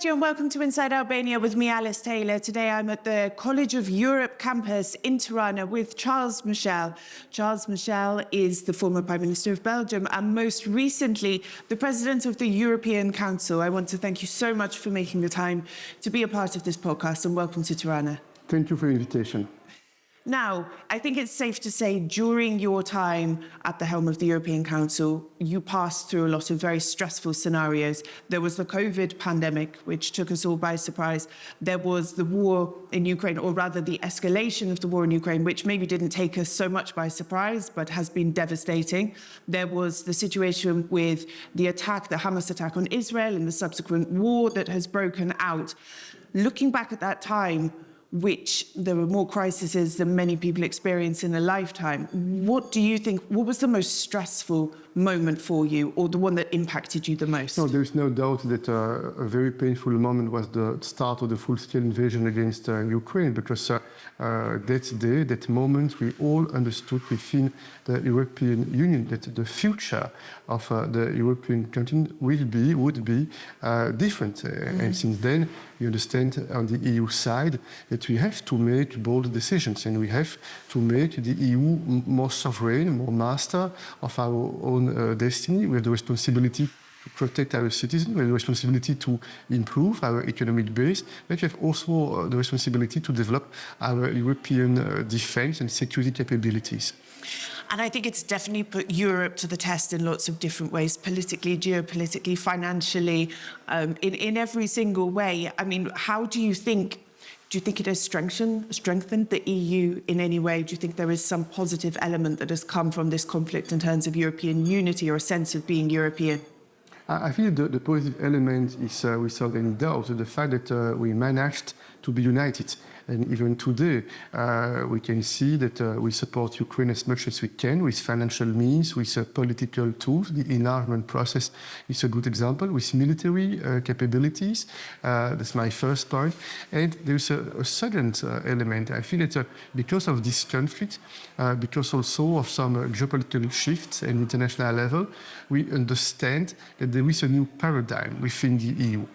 And welcome to Inside Albania with me, Alice Taylor. Today I'm at the College of Europe campus in Tirana with Charles Michel. Charles Michel is the former Prime Minister of Belgium and most recently the President of the European Council. I want to thank you so much for making the time to be a part of this podcast, and welcome to Tirana. Thank you for the invitation. Now, I think it's safe to say during your time at the helm of the European Council, you passed through a lot of very stressful scenarios. There was the COVID pandemic, which took us all by surprise. There was the war in Ukraine, or rather the escalation of the war in Ukraine, which maybe didn't take us so much by surprise, but has been devastating. There was the situation with the attack, the Hamas attack on Israel, and the subsequent war that has broken out. Looking back at that time, which there were more crises than many people experience in a lifetime. What do you think, what was the most stressful moment for you, or the one that impacted you the most? No, there's no doubt that a very painful moment was the start of the full-scale invasion against Ukraine, because that day, that moment, we all understood within the European Union that the future of the European continent would be different. And since then, you understand on the EU side that we have to make bold decisions, and we have to make the EU more sovereign, more master of our own destiny. We have the responsibility to protect our citizens, we have the responsibility to improve our economic base, but we have also the responsibility to develop our European defense and security capabilities. And I think it's definitely put Europe to the test in lots of different ways, politically, geopolitically, financially, in every single way. I mean, how do you think it has strengthened the EU in any way? Do you think there is some positive element that has come from this conflict in terms of European unity or a sense of being European? I think the positive element is, without any doubt, the fact that we managed to be united. And even today, we can see that we support Ukraine as much as we can with financial means, with political tools. The enlargement process is a good example, with military capabilities. That's my first point. And there's a second element. I feel that because of this conflict, because also of some geopolitical shifts at international level, we understand that there is a new paradigm within the EU.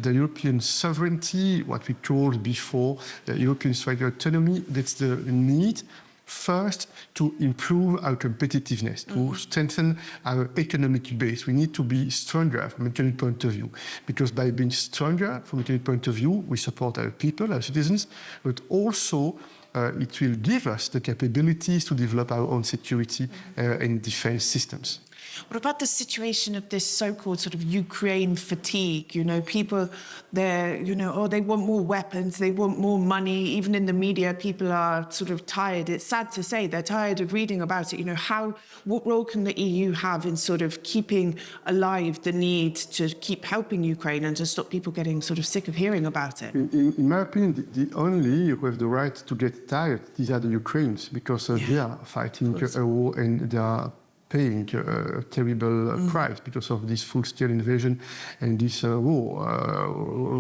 The European sovereignty, what we called before the European strategic autonomy, that's the need first to improve our competitiveness, to strengthen our economic base. We need to be stronger from an economic point of view, because by being stronger from an economic point of view, we support our people, our citizens, but also it will give us the capabilities to develop our own security and defense systems. What about the situation of this so-called sort of Ukraine fatigue? You know, people, they want more weapons, they want more money. Even in the media, people are sort of tired. It's sad to say they're tired of reading about it. You know, what role can the EU have in sort of keeping alive the need to keep helping Ukraine and to stop people getting sort of sick of hearing about it? In my opinion, the only who have the right to get tired, these are the Ukrainians, because they are fighting a war and they are paying a terrible price because of this full-scale invasion and this war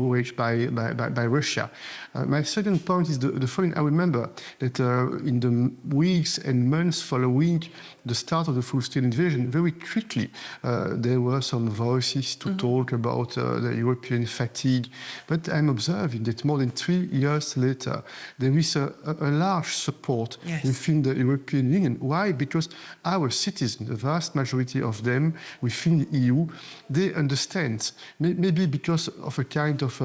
waged by Russia. My second point is the following. I remember that in the weeks and months following the start of the full-scale invasion, very quickly there were some voices to talk about the European fatigue. But I'm observing that more than 3 years later, there is a large support within the European Union. Why? Because our citizens, the vast majority of them within the EU, they understand, maybe because of a kind of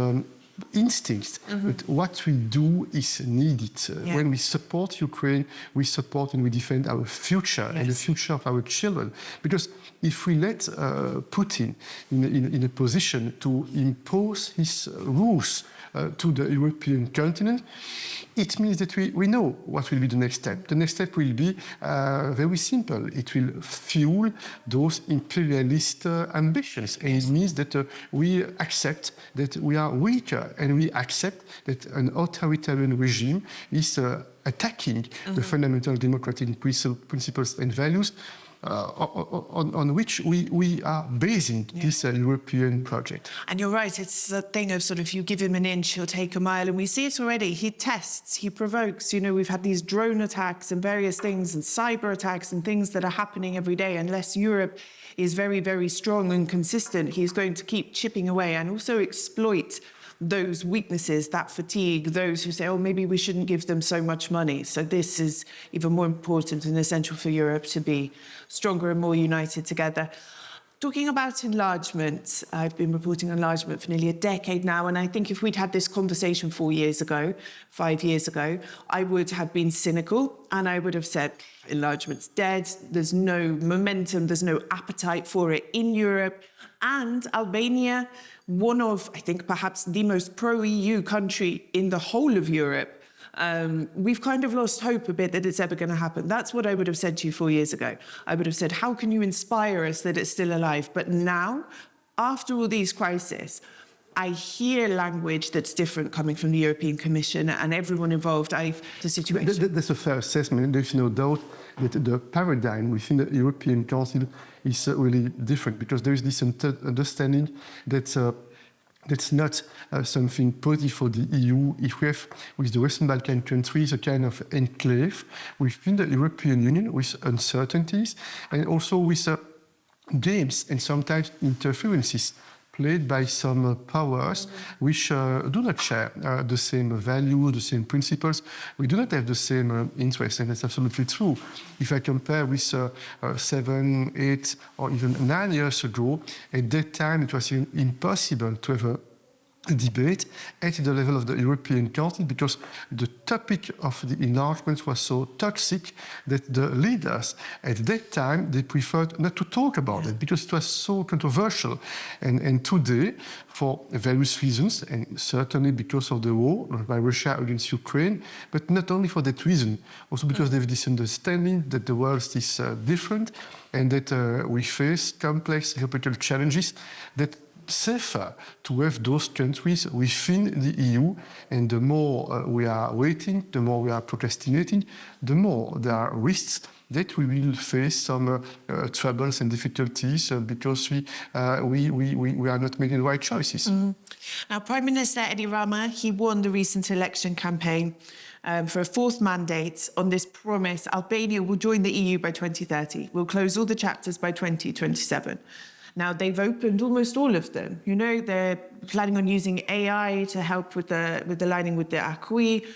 instinct, but what we do is needed. When we support Ukraine, we support and we defend our future and the future of our children. Because if we let Putin in a position to impose his rules to the European continent, it means that we know what will be the next step. The next step will be very simple. It will fuel those imperialist ambitions. And it means that we accept that we are weaker, and we accept that an authoritarian regime is attacking the fundamental democratic principles and values on which we are basing this European project. And you're right, it's a thing of sort of you give him an inch, he'll take a mile, and we see it already. He tests, he provokes. You know, we've had these drone attacks and various things and cyber attacks and things that are happening every day. Unless Europe is very, very strong and consistent, he's going to keep chipping away and also exploit those weaknesses, that fatigue, those who say, oh, maybe we shouldn't give them so much money. So this is even more important and essential for Europe to be stronger and more united together. Talking about enlargement, I've been reporting enlargement for nearly a decade now, and I think if we'd had this conversation 5 years ago, I would have been cynical and I would have said, enlargement's dead, there's no momentum, there's no appetite for it in Europe. And Albania, one of, I think, perhaps the most pro-EU country in the whole of Europe, we've kind of lost hope a bit that it's ever going to happen. That's what I would have said to you 4 years ago. I would have said, how can you inspire us that it's still alive? But now, after all these crises, I hear language that's different coming from the European Commission and everyone involved. The situation. That's a fair assessment. There's no doubt that the paradigm within the European Council is really different, because there is this understanding that that's not something positive for the EU. If we have, with the Western Balkan countries, a kind of enclave within the European Union with uncertainties and also with games and sometimes interferences played by some powers which do not share the same values, the same principles. We do not have the same interests, and that's absolutely true. If I compare with 7, 8, or even 9 years ago, at that time it was impossible to have a debate at the level of the European Council, because the topic of the enlargement was so toxic that the leaders at that time, they preferred not to talk about it because it was so controversial. And today, for various reasons, and certainly because of the war by Russia against Ukraine, but not only for that reason, also because they have this understanding that the world is different and that we face complex geopolitical challenges, that safer to have those countries within the EU, and the more we are waiting, the more we are procrastinating, the more there are risks that we will face some troubles and difficulties because we are not making the right choices. Now, Prime Minister Edi Rama, he won the recent election campaign for a 4th mandate on this promise: Albania will join the EU by 2030. We'll close all the chapters by 2027. Now, they've opened almost all of them. You know, they're planning on using AI to help with the lining with the acquis.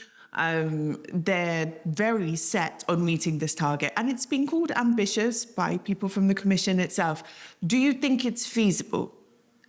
They're very set on meeting this target. And it's been called ambitious by people from the Commission itself. Do you think it's feasible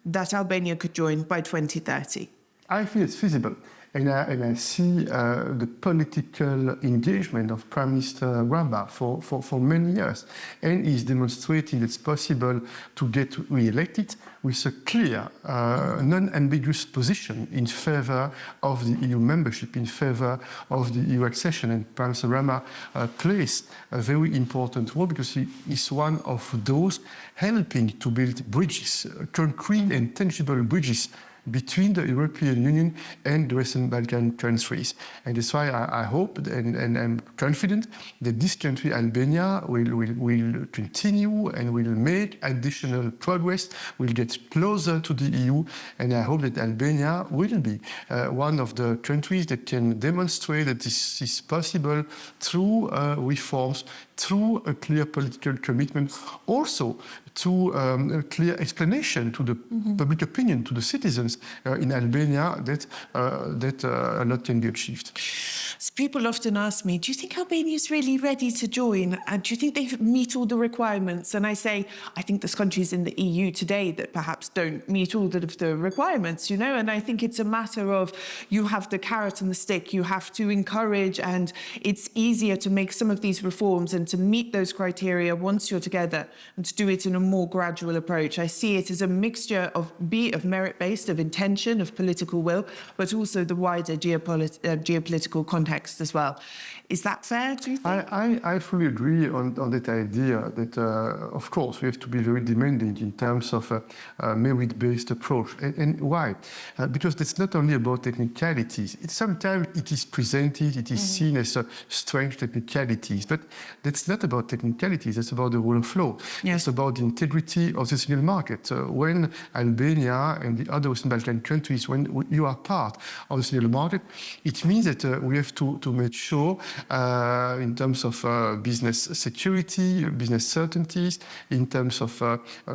that Albania could join by 2030? I feel it's feasible. And I see the political engagement of Prime Minister Rama for many years. And he's demonstrating it's possible to get re-elected with a clear, non-ambiguous position in favor of the EU membership, in favor of the EU accession. And Prime Minister Rama plays a very important role because he is one of those helping to build bridges, concrete and tangible bridges, between the European Union and the Western Balkan countries. And that's why I hope and I'm confident that this country, Albania, will continue and will make additional progress, will get closer to the EU, and I hope that Albania will be one of the countries that can demonstrate that this is possible through reforms, through a clear political commitment, also through a clear explanation to the public opinion, to the citizens in Albania that a lot can be achieved. So people often ask me, do you think Albania is really ready to join? And do you think they meet all the requirements? And I say, I think there's countries in the EU today that perhaps don't meet all of the requirements, you know? And I think it's a matter of you have the carrot and the stick, you have to encourage, and it's easier to make some of these reforms and to meet those criteria once you're together and to do it in a more gradual approach. I see it as a mixture of merit-based, of intention, of political will, but also the wider geopolitical context context as well. Is that fair, do you think? I fully agree on that idea that, of course, we have to be very demanding in terms of a merit-based approach. And why? Because it's not only about technicalities. Sometimes it is presented, it is seen as strange technicalities, but that's not about technicalities, it's about the rule of law. Yes. It's about the integrity of the single market. When Albania and the other Western Balkan countries, when you are part of the single market, it means that we have to make sure in terms of business security, business certainties, in terms of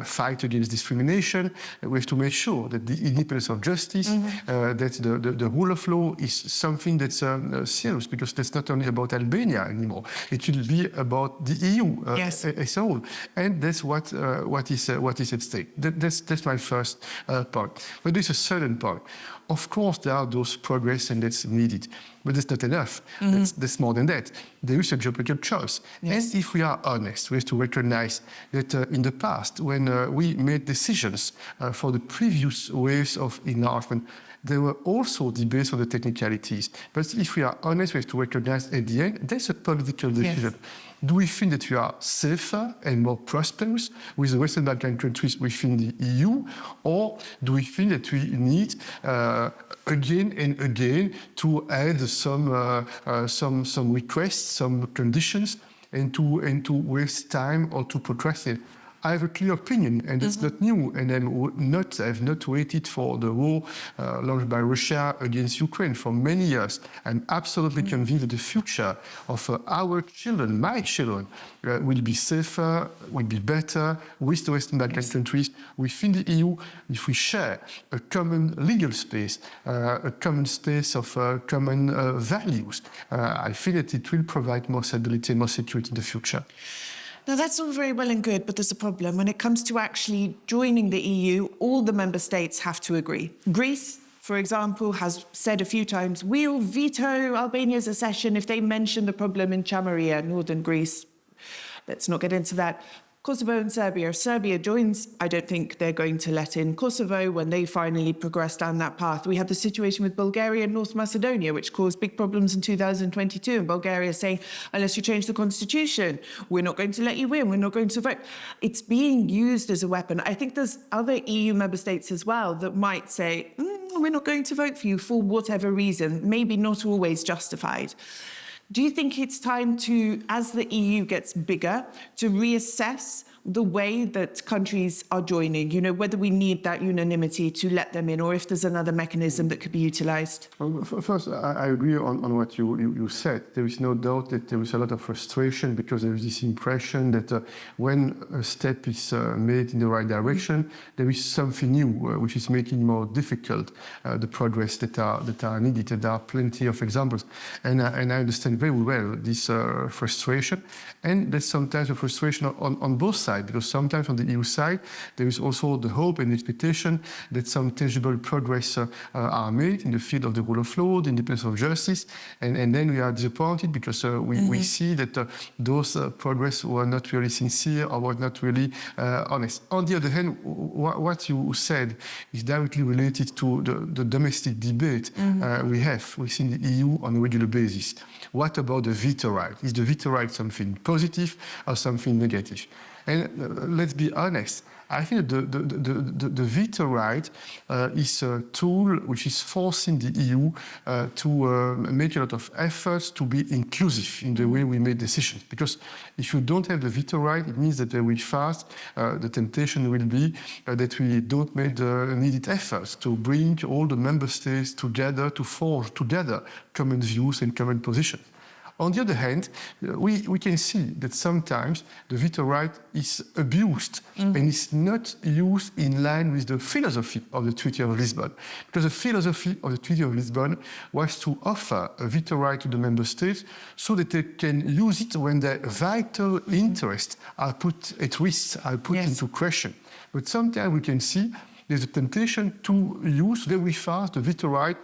fight against discrimination, we have to make sure that the independence of justice, that the rule of law is something that's serious, because that's not only about Albania anymore. It will be about the EU Yes. as a whole, and that's what is at stake. That's my first point. But there's a certain point. Of course, there are those progress, and that's needed, but that's not enough. That's more than that. There is a geopolitical choice. Yes. And if we are honest, we have to recognize that in the past, when we made decisions for the previous waves of enlargement, there were also debates on the technicalities. But if we are honest, we have to recognize at the end, that's a political decision. Yes. Do we think that we are safer and more prosperous with the Western Balkan countries within the EU, or do we think that we need again and again to add some requests, some conditions, and to waste time or to procrastinate? I have a clear opinion, and it's not new, and I have not waited for the war launched by Russia against Ukraine for many years. I'm absolutely convinced that the future of our children, my children, will be safer, will be better with the Western Balkan countries within the EU if we share a common legal space, a common space of common values. I feel that it will provide more stability and more security in the future. Now, that's all very well and good, but there's a problem. When it comes to actually joining the EU, all the member states have to agree. Greece, for example, has said a few times, we'll veto Albania's accession if they mention the problem in Chameria, northern Greece. Let's not get into that. Kosovo and Serbia. If Serbia joins, I don't think they're going to let in Kosovo when they finally progress down that path. We had the situation with Bulgaria and North Macedonia, which caused big problems in 2022. And Bulgaria saying, unless you change the constitution, we're not going to let you in, we're not going to vote. It's being used as a weapon. I think there's other EU member states as well that might say, we're not going to vote for you for whatever reason, maybe not always justified. Do you think it's time to, as the EU gets bigger, to reassess the way that countries are joining, you know, whether we need that unanimity to let them in, or if there's another mechanism that could be utilised? Well, first, I agree on what you said. There is no doubt that there is a lot of frustration because there is this impression that when a step is made in the right direction, there is something new which is making more difficult the progress that are needed. And there are plenty of examples. And I understand very well this frustration. And there's sometimes a frustration on both sides, because sometimes on the EU side, there is also the hope and expectation that some tangible progress are made in the field of the rule of law, the independence of justice, and then we are disappointed because we see that those progress were not really sincere or were not really honest. On the other hand, what you said is directly related to the domestic debate we have within the EU on a regular basis. What about the veto right? Is the veto right something positive or something negative? And let's be honest, I think the veto right is a tool which is forcing the EU to make a lot of efforts to be inclusive in the way we make decisions. Because if you don't have the veto right, it means that very fast the temptation will be that we don't make the needed efforts to bring all the member states together, to forge together common views and common positions. On the other hand, we can see that sometimes the veto right is abused and is not used in line with the philosophy of the Treaty of Lisbon. Because the philosophy of the Treaty of Lisbon was to offer a veto right to the member states so that they can use it when their vital interests are put at risk, are put into question. But sometimes we can see there's a temptation to use very fast the veto right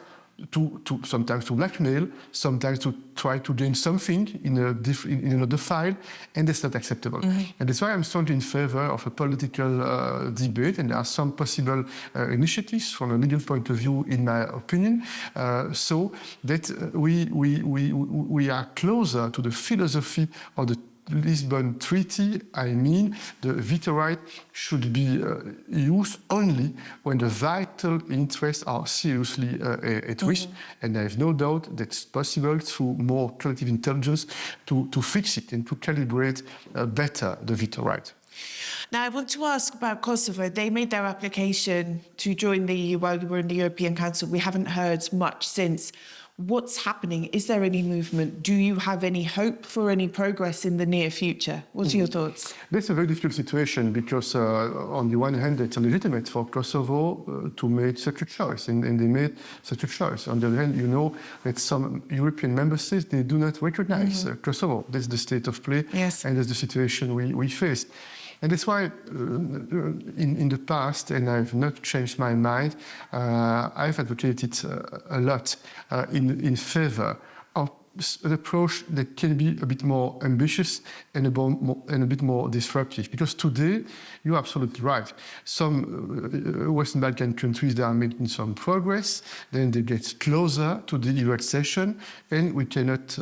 sometimes to blackmail, sometimes to try to gain something in another file, and that's not acceptable. And that's why I'm strongly in favor of a political debate, and there are some possible initiatives from a legal point of view, in my opinion, so that we are closer to the philosophy of the Lisbon Treaty. I mean, the veto right should be used only when the vital interests are seriously at risk. And there is no doubt that it's possible through more collective intelligence to fix it and to calibrate better the veto right. Now, I want to ask about Kosovo. They made their application to join the EU while we were in the European Council. We haven't heard much since. What's happening? Is there any movement? Do you have any hope for any progress in the near future? What are your thoughts? That's a very difficult situation because on the one hand, it's legitimate for Kosovo to make such a choice, and they made such a choice. On the other hand, you know that some European member states, they do not recognize Kosovo. That's the state of play, yes. And that's the situation we face. And that's why in the past, and I've not changed my mind, I've advocated a lot in favor of an approach that can be a bit more ambitious and a bit more disruptive. Because today, you're absolutely right. Some Western Balkan countries, they are making some progress, then they get closer to the EU accession, and we cannot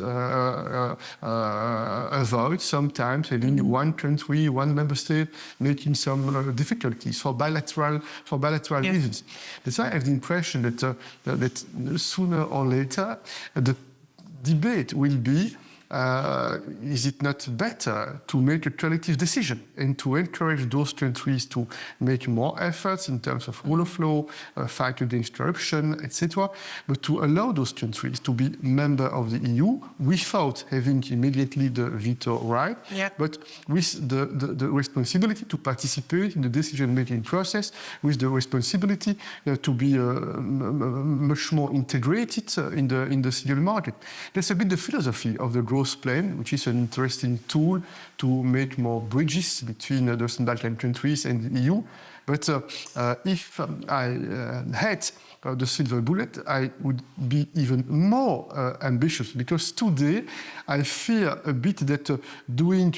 avoid sometimes having one country, one member state making some difficulties for bilateral reasons. That's why I have the impression that sooner or later, the debate will be, is it not better to make a collective decision and to encourage those countries to make more efforts in terms of rule of law, fight against corruption, etc., but to allow those countries to be member of the EU without having immediately the veto right, but with the responsibility to participate in the decision-making process, with the responsibility to be much more integrated in the single market. That's a bit the philosophy of the growth plan, which is an interesting tool to make more bridges between the Western Balkan countries and the EU. But if I had the silver bullet, I would be even more ambitious, because today I fear a bit that doing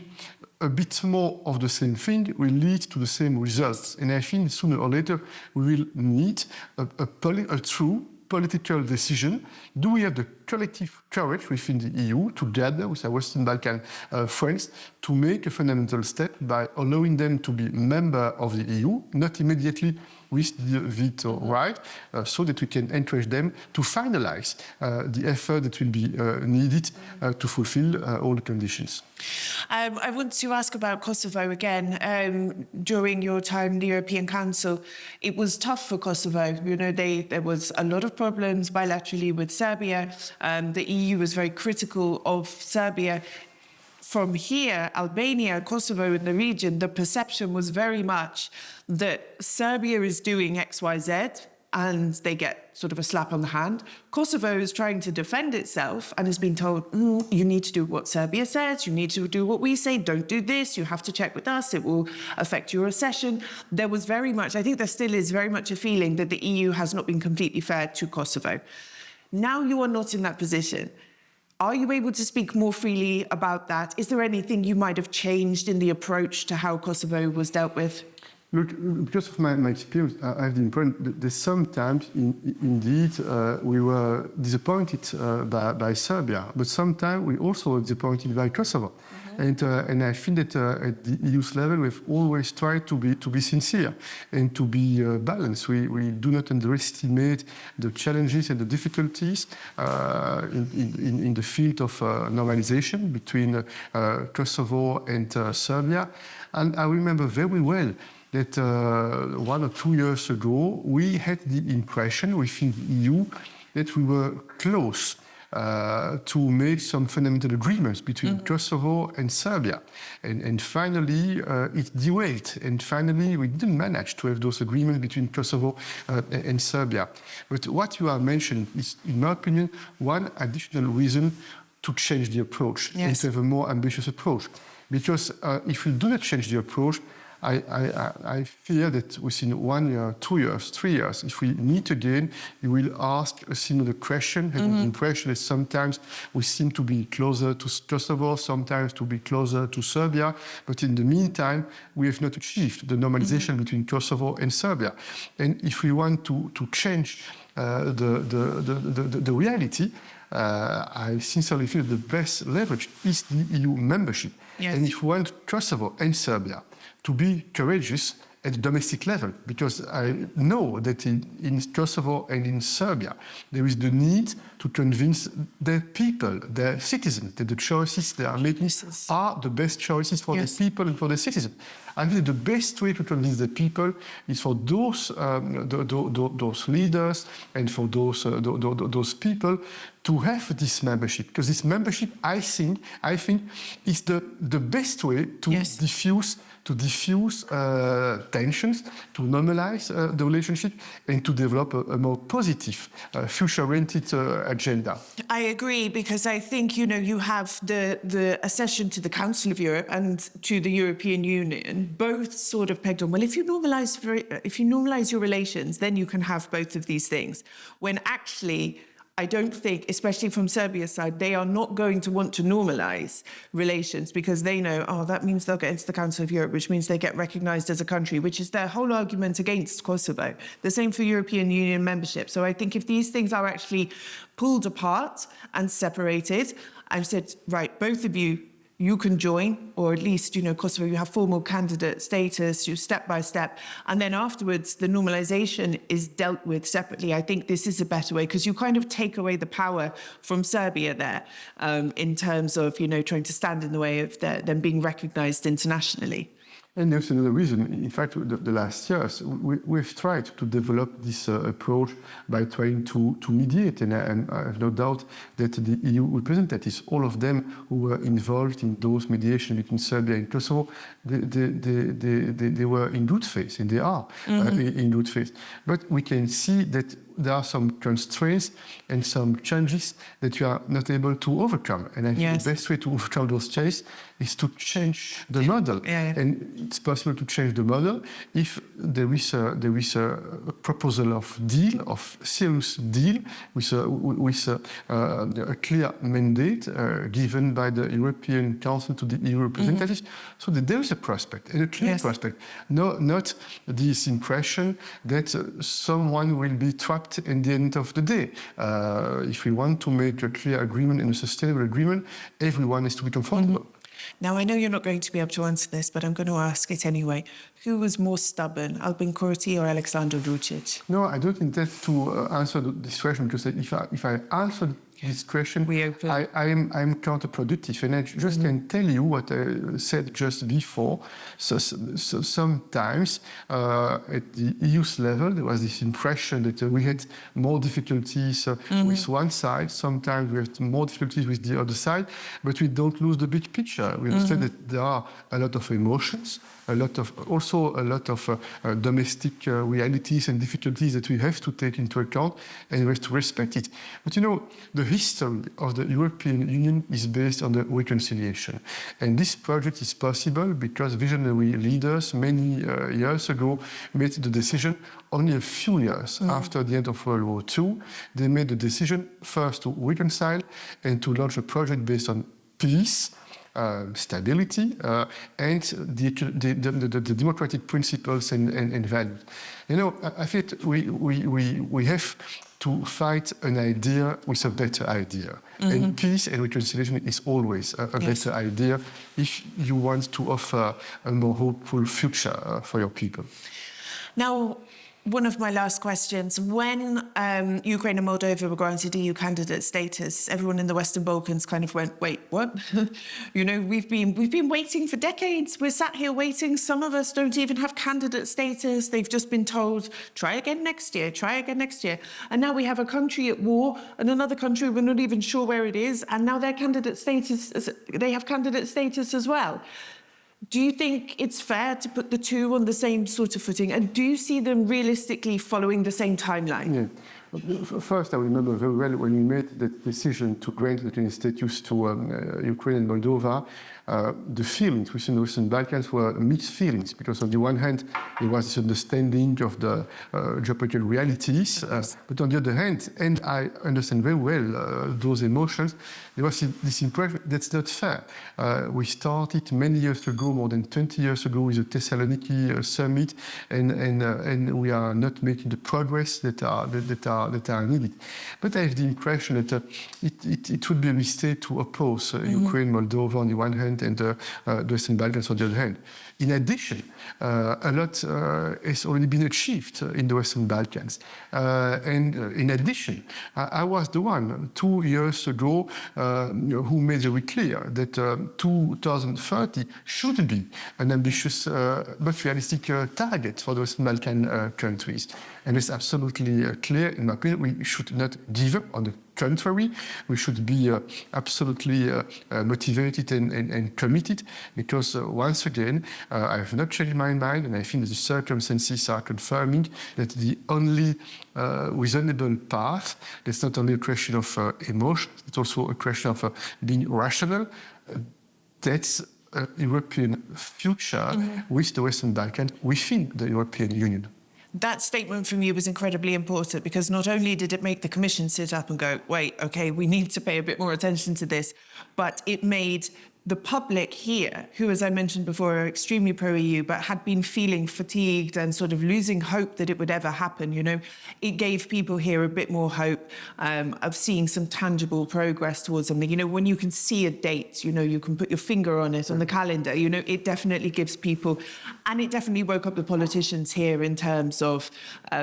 a bit more of the same thing will lead to the same results. And I think sooner or later we will need a true political decision. Do we have the collective courage within the EU, together with our Western Balkan friends, to make a fundamental step by allowing them to be member of the EU, not immediately with the veto right, so that we can encourage them to finalize the effort that will be needed to fulfill all the conditions. I want to ask about Kosovo again. During your time in the European Council, it was tough for Kosovo. You know, there was a lot of problems bilaterally with Serbia. The EU was very critical of Serbia. From here, Albania, Kosovo in the region, the perception was very much that Serbia is doing X, Y, Z, and they get sort of a slap on the hand. Kosovo is trying to defend itself and has been told, you need to do what Serbia says, you need to do what we say, don't do this, you have to check with us, it will affect your accession. There was very much, I think there still is very much a feeling that the EU has not been completely fair to Kosovo. Now you are not in that position. Are you able to speak more freely about that? Is there anything you might have changed in the approach to how Kosovo was dealt with? Look, because of my experience, I have the impression that sometimes, indeed, we were disappointed by Serbia, but sometimes we also were disappointed by Kosovo. And I think that at the EU's level, we've always tried to be sincere and to be balanced. We do not underestimate the challenges and the difficulties in the field of normalization between Kosovo and Serbia. And I remember very well that 1 or 2 years ago, we had the impression within the EU that we were close to make some fundamental agreements between Kosovo and Serbia. And finally, it derailed. And finally, we didn't manage to have those agreements between Kosovo and Serbia. But what you are mentioning is, in my opinion, one additional reason to change the approach and to have a more ambitious approach. Because if we do not change the approach, I fear that within 1 year, 2 years, 3 years, if we meet again, you will ask a similar question. And the impression is sometimes we seem to be closer to Kosovo, sometimes to be closer to Serbia. But in the meantime, we have not achieved the normalization between Kosovo and Serbia. And if we want to change the reality, I sincerely feel the best leverage is the EU membership. Yes. And if we want Kosovo and Serbia to be courageous at the domestic level, because I know that in Kosovo and in Serbia, there is the need to convince their people, their citizens, that the choices they are making are the best choices for the people and for the citizens. I think the best way to convince the people is for those leaders and for those people to have this membership, because this membership, I think, is the best way to diffuse tensions, to normalize the relationship, and to develop a more positive, future-oriented agenda. I agree, because I think, you have the accession to the Council of Europe and to the European Union, both sort of pegged on, well, if you normalize your relations, then you can have both of these things. When actually, I don't think, especially from Serbia's side, they are not going to want to normalize relations because they know, that means they'll get into the Council of Europe, which means they get recognized as a country, which is their whole argument against Kosovo. The same for European Union membership. So I think if these things are actually pulled apart and separated and said, right, both of you, you can join, or at least, Kosovo, you have formal candidate status, you step by step, and then afterwards the normalization is dealt with separately. I think this is a better way, because you kind of take away the power from Serbia there in terms of, trying to stand in the way of them being recognized internationally. And there's another reason. In fact, the last years, we've tried to develop this approach by trying to mediate. And I have no doubt that the EU representatives, all of them who were involved in those mediations between Serbia and Kosovo, they were in good faith, and they are in good faith. But we can see that there are some constraints and some challenges that you are not able to overcome. And I think the best way to overcome those challenges is to change the model. And it's possible to change the model if there is a proposal of serious deal with a clear mandate given by the European Council to the EU representatives, so that there is a prospect, and a clear prospect. Not this impression that someone will be trapped at the end of the day. If we want to make a clear agreement and a sustainable agreement, everyone has to be comfortable. Now, I know you're not going to be able to answer this, but I'm going to ask it anyway. Who was more stubborn, Albin Kurti or Aleksandar Vučić? No, I don't intend to answer this question, because if I answer this question, I'm counterproductive. And I just can tell you what I said just before. So sometimes at the EU's level, there was this impression that we had more difficulties with one side. Sometimes we have more difficulties with the other side, but we don't lose the big picture. We understand that there are a lot of emotions, also a lot of domestic realities and difficulties that we have to take into account, and we have to respect it. But the history of the European Union is based on the reconciliation. And this project is possible because visionary leaders many years ago made the decision, only a few years after the end of World War II, they made the decision first to reconcile and to launch a project based on peace, stability, and the democratic principles and values. I think we have to fight an idea with a better idea. And peace and reconciliation is always a better idea if you want to offer a more hopeful future for your people. Now, one of my last questions, when Ukraine and Moldova were granted EU candidate status, everyone in the Western Balkans kind of went, wait, what? We've been waiting for decades. We're sat here waiting. Some of us don't even have candidate status. They've just been told, try again next year, try again next year. And now we have a country at war and another country we're not even sure where it is. And now they have candidate status as well. Do you think it's fair to put the two on the same sort of footing? And do you see them realistically following the same timeline? First, I remember very well when we made the decision to grant the European status to Ukraine and Moldova. The feelings within the Western Balkans were mixed feelings, because on the one hand, there was this understanding of the geopolitical realities, but on the other hand, and I understand very well those emotions, there was this impression that's not fair. We started many years ago, more than 20 years ago, with the Thessaloniki summit, and we are not making the progress that are needed. But I have the impression that it would be a mistake to oppose Ukraine, Moldova on the one hand, and the Western Balkans on the other hand. In addition, a lot has already been achieved in the Western Balkans. And in addition, I was the one 2 years ago who made very clear that 2030 should be an ambitious but realistic target for the Western Balkan countries. And it's absolutely clear, in my opinion, we should not give up. On the contrary, we should be absolutely motivated and committed, because once again, I have not changed my mind, and I think that the circumstances are confirming that the only reasonable path, that's not only a question of emotion, it's also a question of being rational, that's a European future with the Western Balkans within the European Union. That statement from you was incredibly important, because not only did it make the Commission sit up and go, wait, okay, we need to pay a bit more attention to this, but it made the public here, who, as I mentioned before, are extremely pro-EU, but had been feeling fatigued and sort of losing hope that it would ever happen, you know, it gave people here a bit more hope of seeing some tangible progress towards something. You know, when you can see a date, you know, you can put your finger on it on the calendar, you know, it definitely gives people, and it definitely woke up the politicians here in terms of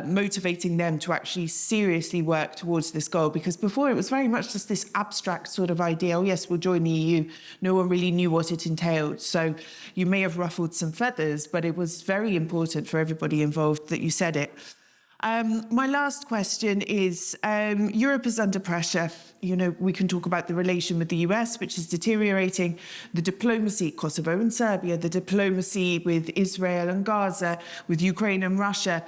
motivating them to actually seriously work towards this goal. Because before it was very much just this abstract sort of idea, oh yes, we'll join the EU. No one really knew what it entailed. So you may have ruffled some feathers, but it was very important for everybody involved that you said it. My last question is, Europe is under pressure. You know, we can talk about the relation with the US, which is deteriorating, the diplomacy, Kosovo and Serbia, the diplomacy with Israel and Gaza, with Ukraine and Russia.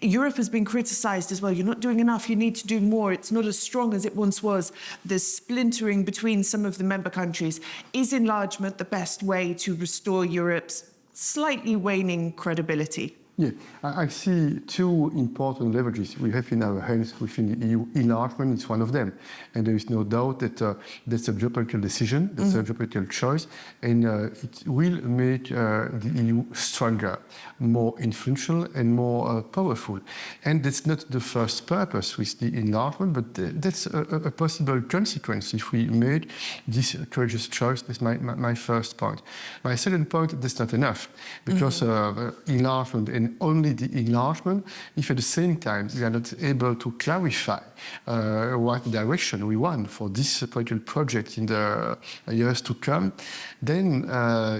Europe has been criticised as well. You're not doing enough, you need to do more. It's not as strong as it once was. There's splintering between some of the member countries. Is enlargement the best way to restore Europe's slightly waning credibility? Yeah, I see two important leverages we have in our hands within the EU. Enlargement is one of them. And there is no doubt that that's a geopolitical decision, that's a geopolitical choice, and it will make the EU stronger, more influential and more powerful. And that's not the first purpose with the enlargement, but that's a possible consequence if we make this courageous choice. That's my first point. My second point, that's not enough, because enlargement and only the enlargement, if at the same time we are not able to clarify what direction we want for this political project in the years to come, then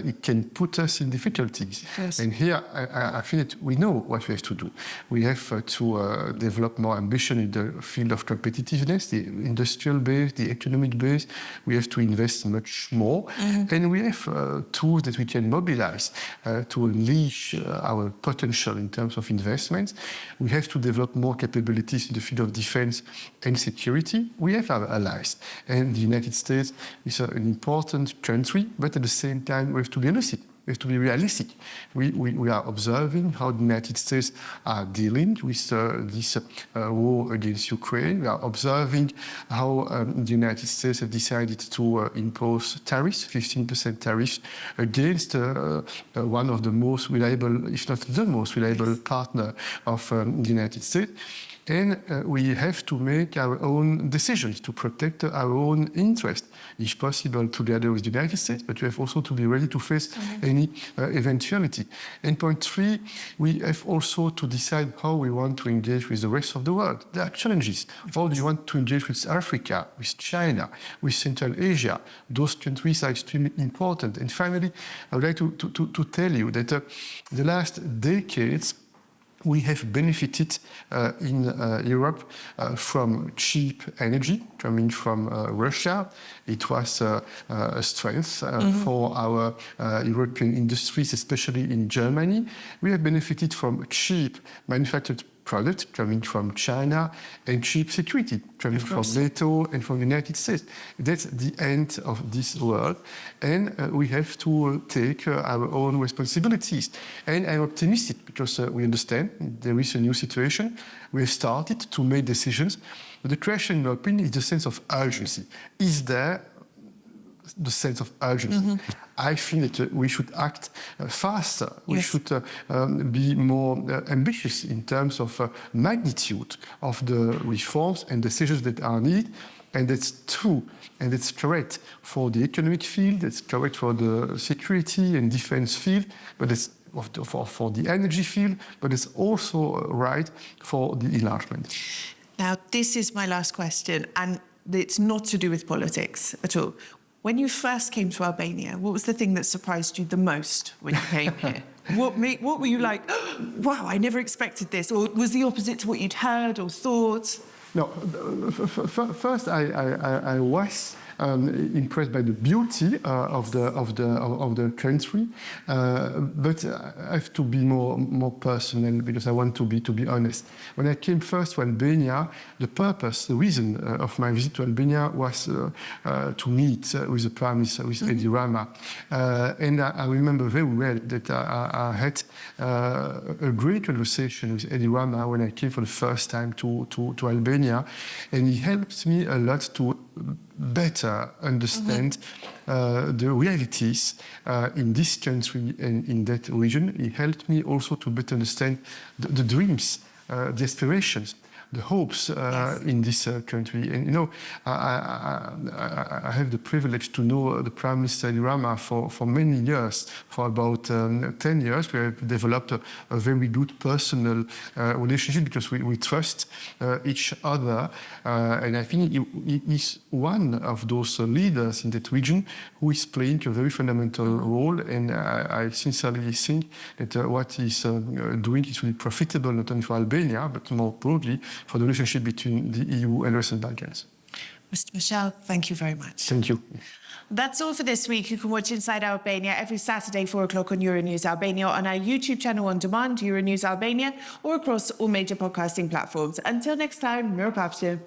it can put us in difficulties. Yes. And here I think that we know what we have to do. We have to develop more ambition in the field of competitiveness, the industrial base, the economic base. We have to invest much more. And we have tools that we can mobilize to unleash our potential in terms of investments. We have to develop more capabilities in the field of defense and security. We have our allies. And the United States is an important country, but at the same time, we have to be lucid. We have to be realistic. We are observing how the United States are dealing with this war against Ukraine. We are observing how the United States have decided to impose tariffs, 15% tariffs, against one of the most reliable, if not the most reliable partner of the United States. And we have to make our own decisions to protect our own interest, if possible, together with the United States, but we have also to be ready to face any eventuality. And point three, we have also to decide how we want to engage with the rest of the world. There are challenges. How do you want to engage with Africa, with China, with Central Asia? Those countries are extremely important. And finally, I would like to tell you that the last decades, we have benefited in Europe from cheap energy coming from Russia. It was a strength for our European industries, especially in Germany. We have benefited from cheap manufactured products coming from China and cheap security coming from NATO and from the United States. That's the end of this world. And we have to take our own responsibilities. And I'm optimistic because we understand there is a new situation. We have started to make decisions. But the question, in my opinion, is the sense of urgency. Is there the sense of urgency? I think that we should act faster. We should be more ambitious in terms of magnitude of the reforms and decisions that are needed. And that's true, and it's correct for the economic field, it's correct for the security and defense field, but it's for the energy field, but it's also right for the enlargement. Now, this is my last question, and it's not to do with politics at all. When you first came to Albania, what was the thing that surprised you the most when you came here? What were you like, wow, I never expected this? Or was the opposite to what you'd heard or thought? No, first I was impressed by the beauty of the country, but I have to be more personal because I want to be honest. When I came first to Albania, the purpose, the reason of my visit to Albania was to meet with the Prime Minister, with Edi Rama, and I remember very well that I had a great conversation with Edi Rama when I came for the first time to Albania, and he helped me a lot to better understand the realities in this country and in that region. It helped me also to better understand the dreams, the aspirations, the hopes in this country. And you know, I have the privilege to know the Prime Minister Edi Rama for many years, for about 10 years. We have developed a very good personal relationship because we trust each other. And I think he is one of those leaders in that region who is playing a very fundamental role. And I sincerely think that what he's doing is really profitable, not only for Albania, but more broadly for the relationship between the EU and Western Balkans. Mr. Michel, thank you very much. Thank you. That's all for this week. You can watch Inside Albania every Saturday, 4 o'clock on Euronews Albania, on our YouTube channel on demand, Euronews Albania, or across all major podcasting platforms. Until next time, Mirapavche.